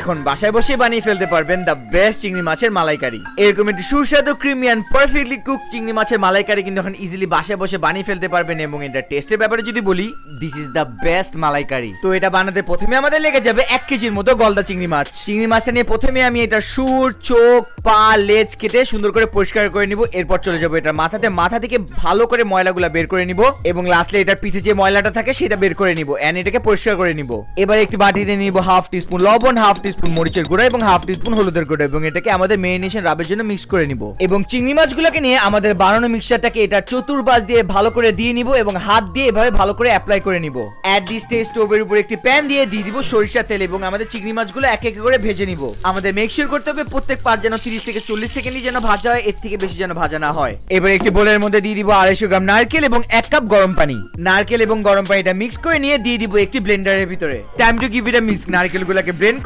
এখন বাসায় বসে বানিয়ে ফেলতে পারবেন দ্য বেস্ট চিংড়ি মাছের মালাইকারি। এরকম একটি সুস্বাদু ক্রিমি এন্ড পারফেক্টলি কুক চিংড়ি মাছের মালাইকারি কিন্তু এখন ইজিলি বাসায় বসে বানিয়ে ফেলতে পারবেন। এবং এটা টেস্টের ব্যাপারে যদি বলি, দিস ইজ দ্য বেস্ট মালাইকারি। তো এটা বানাতে প্রথমে আমাদের লেগে যাবে 1 কেজির মতো গলদা চিংড়ি মাছ। চিংড়ি মাছটা নিয়ে প্রথমে আমি এটা সুর, চোখ, পা, লেজ কেটে সুন্দর করে পরিষ্কার করে নিব। এরপর চলে যাবো এটা মাথা থেকে ভালো করে ময়লাগুলা বের করে নিব এবং লাস্টে এটার পিঠে যে ময়লাটা থাকে সেটা বের করে নিব এন্ড এটাকে পরিষ্কার করে নিব। এবার একটি বাটিতে নিব হাফ টিস্পুন লবণ, হাফ টিস্পুন মরিচের গুঁড়া এবং হাফ টিস্পুন হলুদের গুঁড়া এবং এটাকে আমাদের মেরিনেশন রাবের জন্য মিক্স করে নিব। এবং চিংড়ি মাছগুলোকে নিয়ে আমাদের বানানো মিক্সচারটাকে এটা চতুর্পাশ দিয়ে ভালো করে দিয়ে নিব এবং হাত দিয়ে এভাবে ভালো করে অ্যাপ্লাই করে নিব। অ্যাট দিস স্টেজ স্টোভের উপর একটি প্যান দিয়ে দিব সরিষা তেল এবং আমাদের চিংড়ি মাছগুলো এক এক করে ভেজে নিব। আমাদের মেক শিওর করতে হবে প্রত্যেক পাঁচ যেন 30 থেকে 40 সেকেন্ডই যেন ভাজা হয়, এর থেকে বেশি যেন ভাজা না হয়। এবার একটি বোলের মধ্যে দিয়ে দিব 250 গ্রাম নারকেল এবং 1 কাপ গরম পানি। নারকেল এবং গরম পানিটা মিক্স করে নিয়ে দিয়ে দিব একটি ব্লেন্ডারের ভিতরে। Time to give it a mix. নারকেলগুলোকে ব্লেন্ড